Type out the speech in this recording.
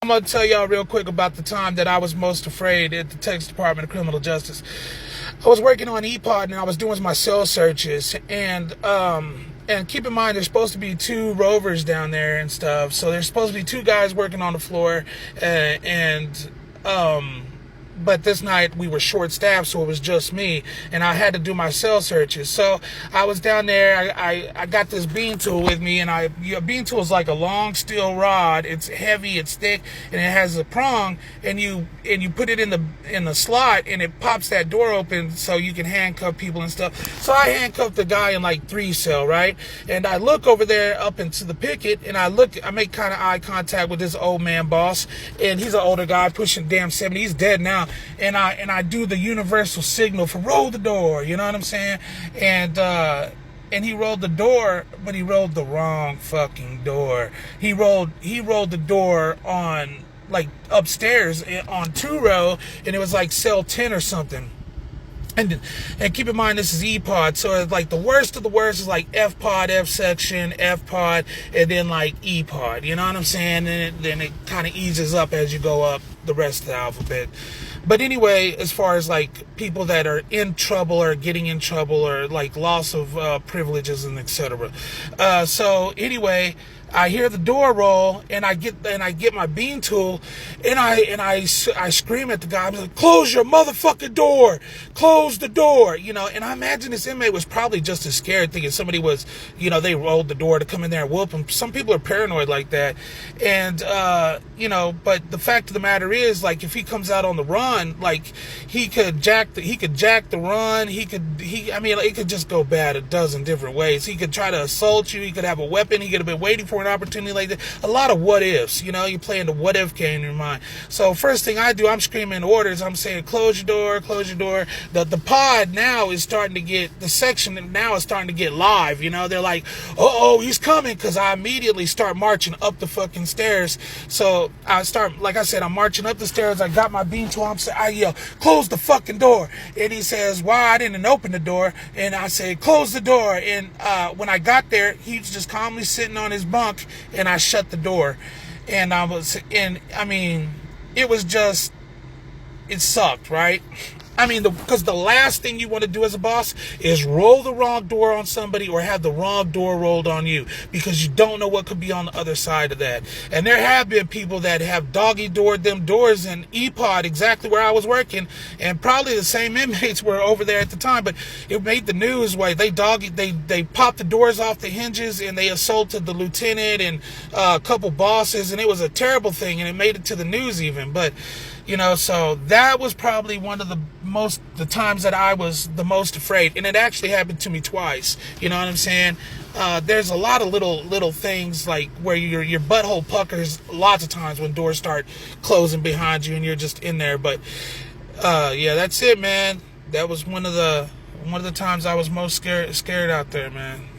I'm going to tell y'all real quick about the time that I was most afraid at the Texas Department of Criminal Justice. I was working on EPOD and I was doing my cell searches, and keep in mind there's supposed to be two rovers down there and stuff. So there's supposed to be two guys working on the floor, but this night we were short-staffed, so it was just me, and I had to do my cell searches. So I was down there. I got this beam tool with me, and a beam tool is like a long steel rod. It's heavy, it's thick, and it has a prong, and you put it in the slot, and it pops that door open so you can handcuff people and stuff. So I handcuffed the guy in like 3 cell, right? And I look over there up into the picket, and I make kind of eye contact with this old man boss, and he's an older guy pushing damn 70. He's dead now. And I do the universal signal for roll the door, you know what I'm saying? And he rolled the door, but he rolled the wrong fucking door. He rolled the door on like upstairs on 2 row, and it was like cell 10 or something. And keep in mind, this is E-Pod, so it's like the worst of the worst is like F-Pod, F-Section, F-Pod, and then like E-Pod, you know what I'm saying? And then it kind of eases up as you go up the rest of the alphabet. But anyway, as far as like people that are in trouble or getting in trouble or like loss of privileges and etc. So anyway, I hear the door roll, and I get my beam tool, and I scream at the guy. I'm like, "Close your motherfucking door! Close the door!" You know. And I imagine this inmate was probably just as scared, thinking somebody was, you know, they rolled the door to come in there and whoop him. Some people are paranoid like that, and you know. But the fact of the matter is, like, if he comes out on the run, like he could jack the run. I mean, it could just go bad a dozen different ways. He could try to assault you. He could have a weapon. He could have been waiting for an opportunity like that. A lot of what ifs, you know, you're playing the what if game in your mind. So first thing I do, I'm screaming orders. I'm saying, close your door, close your door. The pod now is starting to get, the section now is starting to get live, you know. They're like, oh, he's coming, because I immediately start marching up the fucking stairs. So I start, like I said, I'm marching up the stairs. I got my beam tool. I yell, close the fucking door. And he says, why I didn't open the door? And I say, close the door. And when I got there, he was just calmly sitting on his bunk, and I shut the door. And I mean, it was just, it sucked, right? I mean, because the last thing you want to do as a boss is roll the wrong door on somebody or have the wrong door rolled on you, because you don't know what could be on the other side of that. And there have been people that have doggy-doored them doors in E-Pod exactly where I was working, and probably the same inmates were over there at the time, but it made the news where they popped the doors off the hinges, and they assaulted the lieutenant and a couple bosses, and it was a terrible thing, and it made it to the news even. But you know, so that was probably one of the times that I was the most afraid. And it actually happened to me twice. You know what I'm saying? There's a lot of little things like where your butthole puckers lots of times when doors start closing behind you and you're just in there. But yeah, that's it, man. That was one of the times I was most scared out there, man.